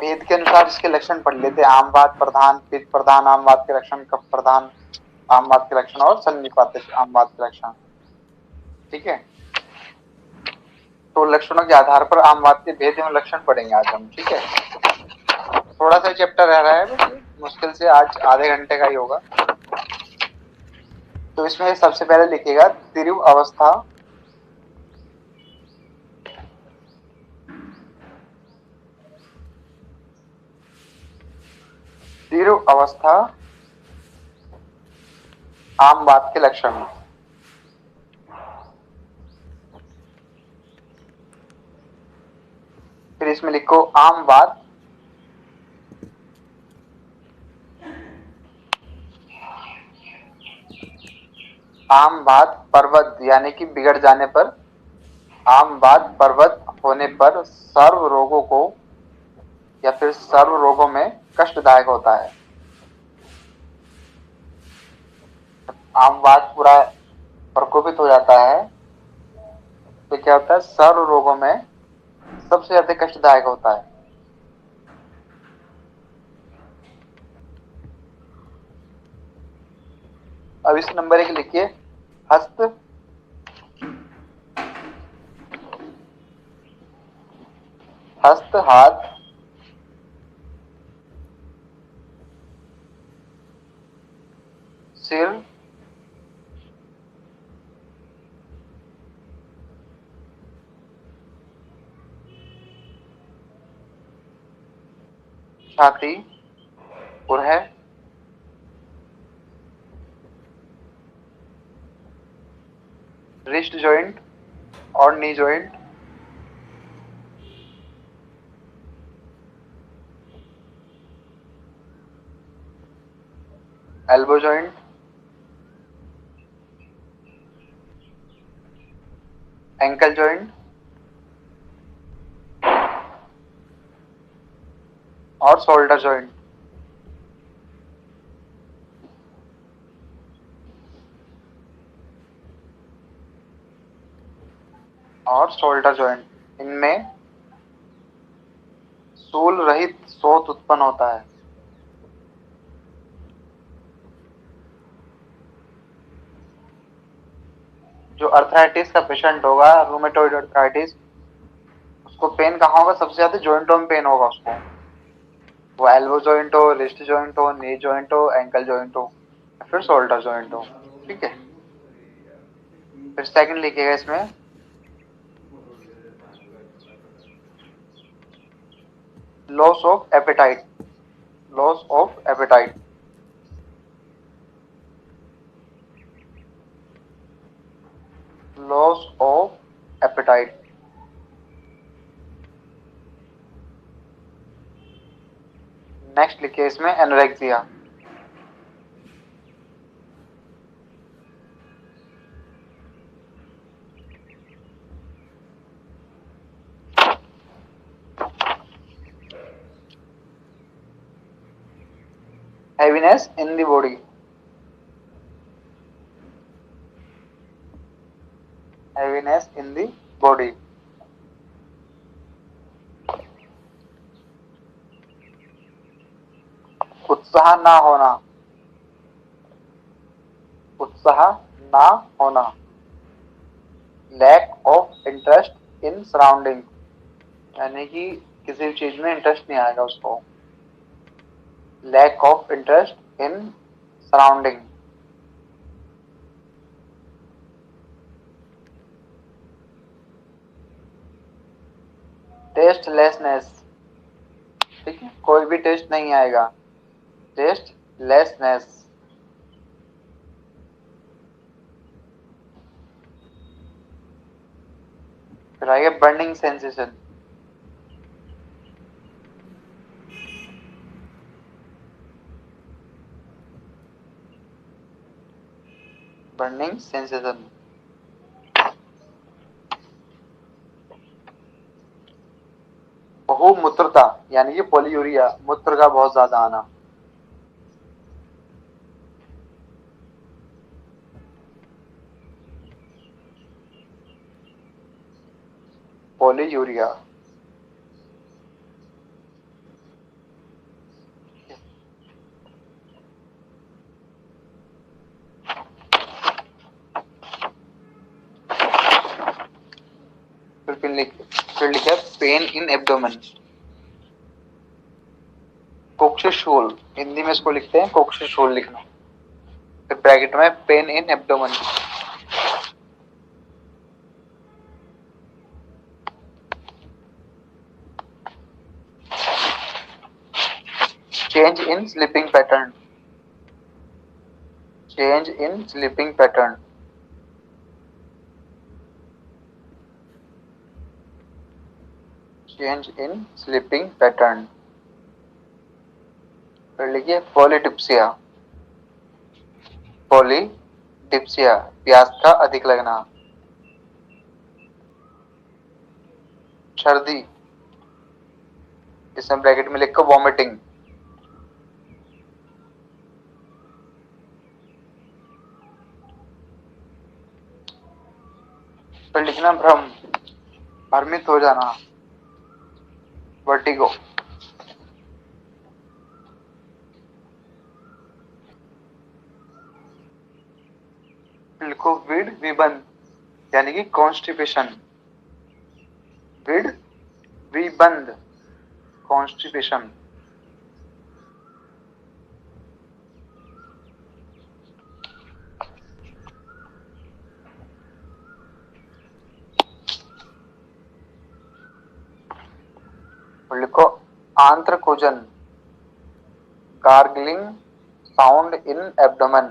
भेद के अनुसार इसके लक्षण पढ़ लेते हैं। आमवाद प्रधान, पित्त प्रधान आमवाद के लक्षण, कफ प्रधान आमवाद के लक्षण और सन्निपात आमवाद के लक्षण। ठीक है, तो लक्षणों के आधार पर आमवाद के भेद एवं लक्षण पढ़ेंगे आज हम। ठीक है, थोड़ा सा चैप्टर रह रहा है, बस मुश्किल से आज आधे घंटे का ही होगा। तो इसमें सबसे पहले लिखिएगा तिरु अवस्था, तिरु अवस्था आमवाद के लक्षण। फिर इसमें लिखो आमवाद आमवाद पर्वत यानी कि बिगड़ जाने पर, आमवाद पर्वत होने पर सर्व रोगों को या फिर सर्व रोगों में कष्टदायक होता है। आमवाद पूरा प्रकोपित हो जाता है तो क्या होता है, सर्व रोगों में सबसे ज्यादा कष्टदायक होता है। अब इस नंबर एक लिखिए हस्त, हस्त हाथ, सिर, छाती, उरह, रिस्ट जॉइंट और knee joint, elbow joint, ankle joint और शोल्डर जॉइंट। और शोल्डर जॉइंट, इनमें सूल रहित शोथ उत्पन्न होता है। जो अर्थराइटिस का पेशेंट होगा, रूमेटॉइड अर्थराइटिस, उसको पेन कहाँ होगा, सबसे ज्यादा जॉइंटों में पेन होगा उसको। वो एल्बो जॉइंट हो, रिस्ट जॉइंट हो, नी जॉइंट हो, एंकल जॉइंट हो, फिर शोल्डर जॉइंट हो। ठीक है, फिर सेकंड लिखिएगा इसमें loss of appetite, loss of appetite, loss of appetite. Next लिखिए इसमें anorexia, heaviness in the body, heaviness in the body. उत्साह ना होना, उत्साह ना होना, lack of interest in surrounding, यानी कि किसी भी चीज में इंटरेस्ट नहीं आएगा उसको। Lack of interest in surrounding. Tastelessness, ठीक है, कोई भी टेस्ट नहीं आएगा, टेस्टलेसनेस। फिर आएगा बर्निंग सेंसेशन, बर्निंग सेंसेशन। बहुमूत्रता यानी कि पॉलीयूरिया, मूत्र का बहुत ज्यादा आना, पॉलीयूरिया। Pain in abdomen. कोक्सीशोल, हिंदी में इसको लिखते हैं कोक्सीशोल लिखना, फिर ब्रैकेट में pain in abdomen. Change in sleeping pattern, change in sleeping pattern, change in sleeping pattern. फिर लिखिए पॉलीडिप्सिया, पॉलीडिप्सिया प्यास का अधिक लगना। सर्दी, इसमें ब्रैकेट में लिखो वॉमिटिंग। फिर लिखना भ्रम, भ्रमित हो जाना, वर्टिगो। लिखो विड विबंध, यानी कि कॉन्स्टिपेशन, विड विबंध, कॉन्स्टिपेशन। लिखो आंत्रकोजन, gargling sound in abdomen,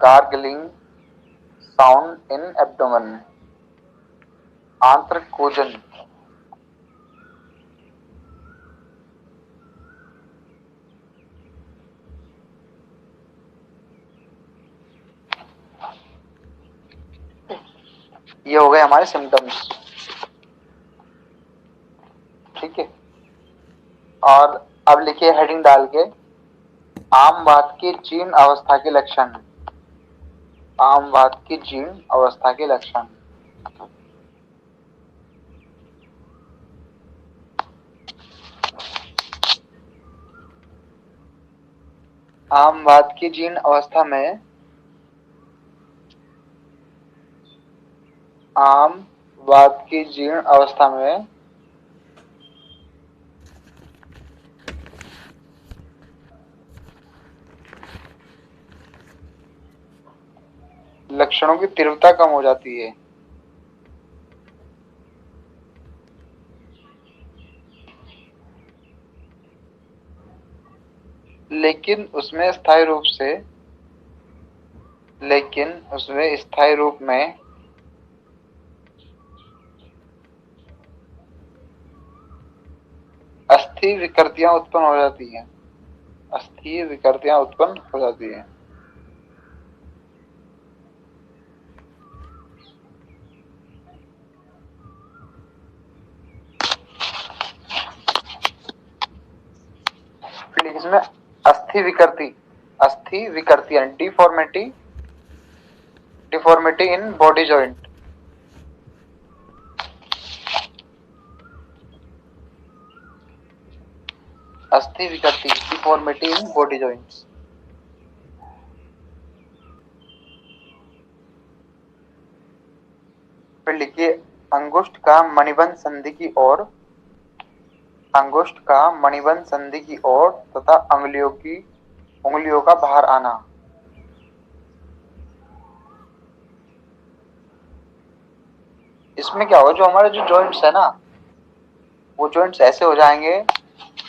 gargling sound in abdomen, आंत्रकोजन। ये हो गए हमारे सिम्टम्स, ठीक है। और अब लिखिए हेडिंग डाल के आम वात की जीर्ण अवस्था के लक्षण, आम वात की जीर्ण अवस्था के लक्षण। आम वात की जीर्ण अवस्था में, आम वात की जीर्ण अवस्था में लक्षणों की तीव्रता कम हो जाती है, लेकिन उसमें स्थायी रूप से, लेकिन उसमें स्थायी रूप में अस्थिर विकृतियां उत्पन्न हो जाती हैं, अस्थिर विकृतियां उत्पन्न हो जाती हैं। फिर इसमें अस्थि विकृति, अस्थि विकृति यानी deformity, deformity in body joint, अस्थि विकृति, डिफॉर्मिटी इन बॉडी जॉइंट्स। फिर लिखिए अंगुष्ठ का मणिबंध संधि की ओर, अंगुष्ठ का मणिबंध संधि की ओर तथा उंगलियों का बाहर आना। इसमें क्या होगा, जो हमारे जो जॉइंट्स है ना, वो जॉइंट्स ऐसे हो जाएंगे,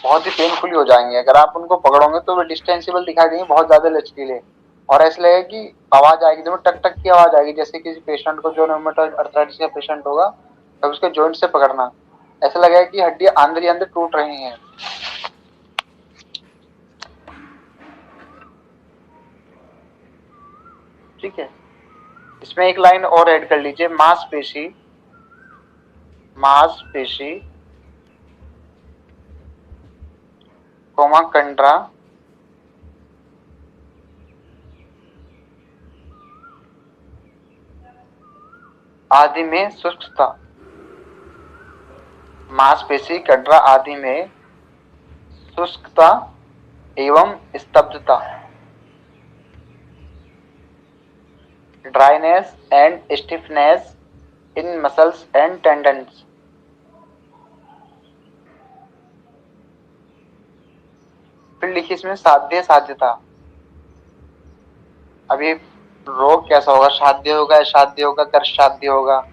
बहुत ही पेनफुली हो जाएंगे। अगर आप उनको पकड़ोगे तो वे डिस्टेंसिबल दिखाई देंगे, बहुत ज्यादा लचकीले, और ऐसे लगेगा कि आवाज आएगी, तो टक टक की आवाज आएगी, जैसे किसी पेशेंट को जो रूमेटॉइड अर्थराइटिस का पेशेंट होगा तब उसके जॉइंट से पकड़ना, ऐसा लगेगा कि हड्डियां अंदर ही अंदर टूट रही हैं। ठीक है। इसमें एक लाइन और ऐड कर लीजिए, मांसपेशी, मांसपेशी कोमा कंडरा आदि में शुष्कता, मांसपेशी कंडरा आदि में शुष्कता एवं स्तब्धता, dryness and stiffness in muscles and tendons. फिर लिखिए इसमें साध्य साध्यता। अभी रोग कैसा होगा, साध्य होगा, असाध्य होगा, कर्ष साध्य होगा।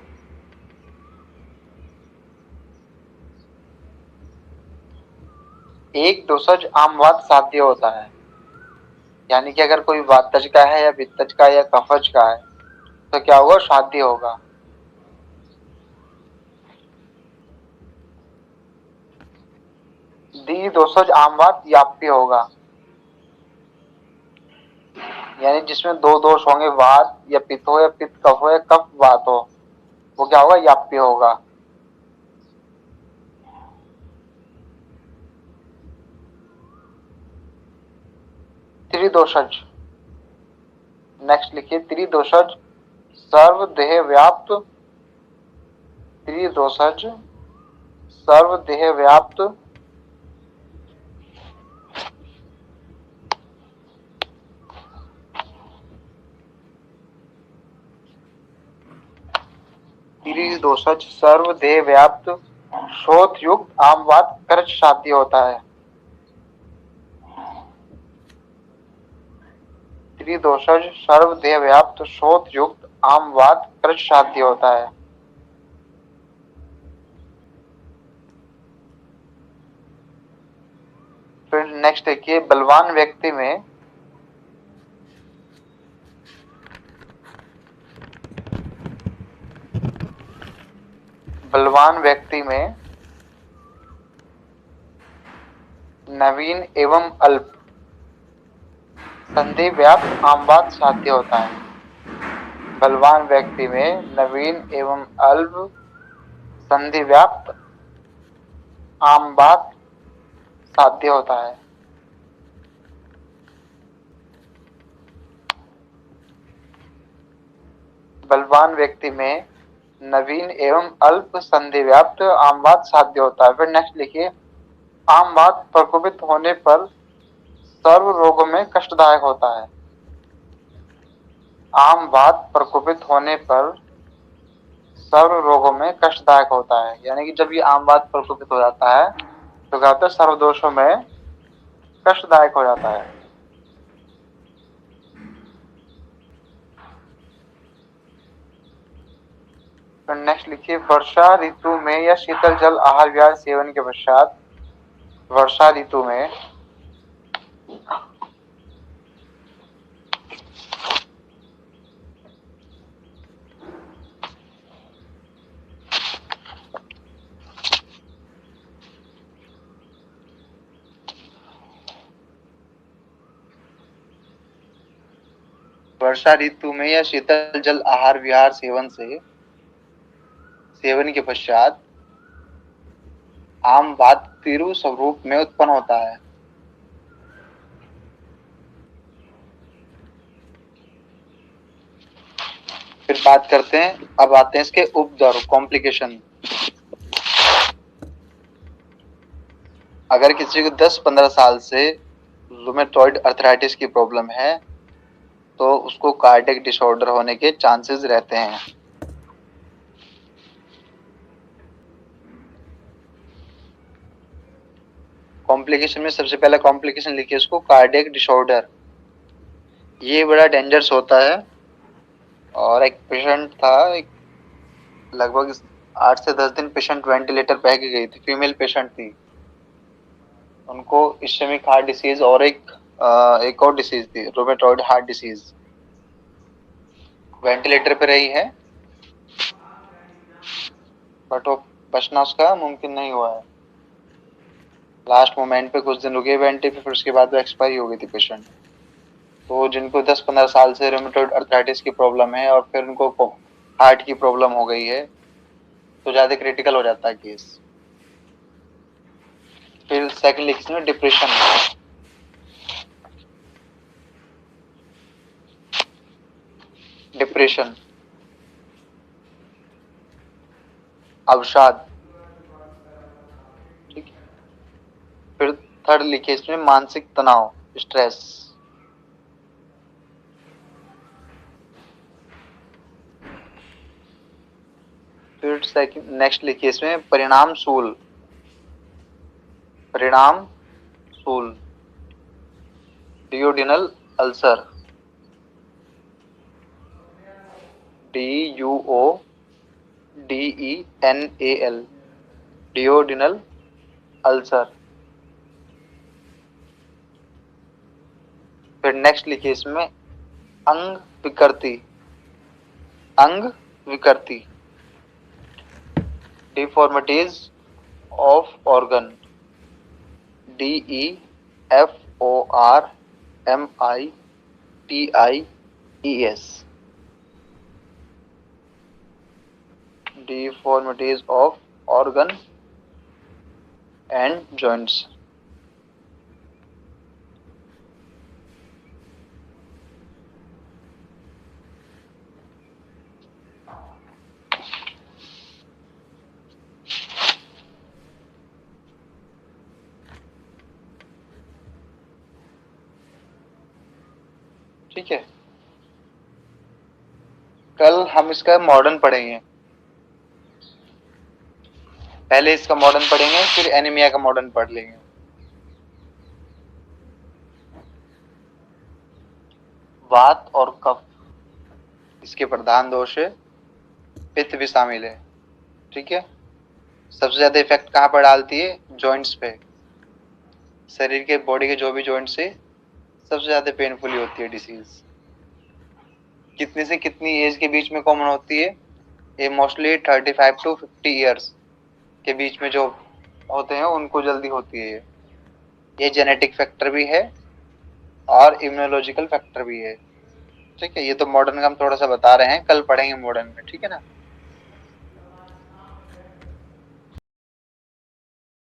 एक दोषज आमवात साध्य होता है, यानी कि अगर कोई वातज का है या पित्तज का या कफज का है तो क्या होगा, साध्य होगा। दी दोषज आमवात याप्य होगा, यानी जिसमें दो दोष होंगे, वात या पित्त हो या पित्त कफ हो या कफ वात हो, वो क्या होगा, याप्य होगा। त्रिदोषज, नेक्स्ट लिखिए त्रिदोषज सर्वदेह व्याप्त। त्रिदोषज सर्वदेह व्याप्त त्रिदोषज सर्वदेह व्याप्त शोथ युक्त आमवात कर्ष साध्य होता है। त्रिदोषज सर्वदेह व्याप्त शोथ युक्त आमवात कर्ष साध्य होता है। फिर नेक्स्ट देखिए, बलवान व्यक्ति में नवीन एवं अल्प संधि व्याप्त आमवात साध्य होता है। बलवान व्यक्ति में नवीन एवं अल्प संधि व्याप्त आमवात साध्य होता है। बलवान व्यक्ति में नवीन एवं अल्प संधि व्याप्त आमवात साध्य होता है। फिर नेक्स्ट लिखिए, आमवात प्रकोपित होने पर सर्व रोगों में कष्टदायक होता है। आमवात प्रकोपित होने पर सर्व रोगों में कष्टदायक होता है, यानी कि जब ये आमवात प्रकोपित हो जाता है तो क्या होता है, सर्व दोषों में कष्टदायक हो जाता है। तो नेक्स्ट लिखिए, वर्षा ऋतु में या शीतल जल आहार विहार सेवन के पश्चात, वर्षा ऋतु में या शीतल जल आहार विहार सेवन के पश्चात आमवात तिरु स्वरूप में उत्पन्न होता है। फिर बात करते हैं, अब आते हैं इसके उपद्रव, कॉम्प्लिकेशन। अगर किसी को 10-15 साल से रूमेटॉइड अर्थराइटिस की प्रॉब्लम है तो उसको कार्डियक डिसऑर्डर होने के चांसेस रहते हैं। कॉम्प्लिकेशन में सबसे पहला कॉम्प्लिकेशन लिखिए उसको, कार्डियक डिसऑर्डर। ये बड़ा डेंजरस होता है। और एक पेशेंट था, लगभग 8 से 10 दिन पेशेंट वेंटिलेटर पे गई थी, फीमेल पेशेंट थी। उनको इस्केमिक हार्ट डिसीज और एक और डिसीज थी, रूमेटॉइड हार्ट डिसीज। वेंटिलेटर पे रही है बट वो बचना उसका मुमकिन नहीं हुआ है। लास्ट मोमेंट पे कुछ दिन रुके वेंटी पे, फिर उसके बाद वो एक्सपायर हो गई थी पेशेंट। तो जिनको 10-15 साल से रूमेटॉइड अर्थराइटिस की प्रॉब्लम है और फिर उनको हार्ट की प्रॉब्लम हो गई है तो ज्यादा क्रिटिकल हो जाता है केस। फिर सेकंड लिखिए में डिप्रेशन। डिप्रेशन, अवसाद, ठीक है। फिर थर्ड लिखिए इसमें मानसिक तनाव, स्ट्रेस। फिर सेकंड नेक्स्ट लिखिए इसमें परिणाम सूल, परिणाम सूल, डियोडिनल अल्सर, DUODENAL, डियोडिनल अल्सर। फिर नेक्स्ट लिखिए इसमें अंग विकृति, अंग विकृति, deformities of organ, DEFORMITIES, deformities of organ and joints। ठीक है, कल हम इसका मॉडर्न पढ़ेंगे, पहले इसका मॉडर्न पढ़ेंगे फिर एनीमिया का मॉडर्न पढ़ लेंगे। वात और कफ इसके प्रधान दोष है, पित्त भी शामिल है। ठीक है, सबसे ज्यादा इफेक्ट कहाँ पर डालती है? जॉइंट्स पे, शरीर के बॉडी के जो भी जॉइंट्स है सबसे ज्यादा पेनफुल होती है डिसीज। कितनी से कितनी एज के बीच में कॉमन होती है? ये मोस्टली 35 to 50 ईयर्स के बीच में जो होते हैं उनको जल्दी होती है। ये जेनेटिक फैक्टर भी है और इम्यूनोलॉजिकल फैक्टर भी है। ठीक है, ये तो मॉडर्न का हम थोड़ा सा बता रहे हैं, कल पढ़ेंगे मॉडर्न में। ठीक है ना।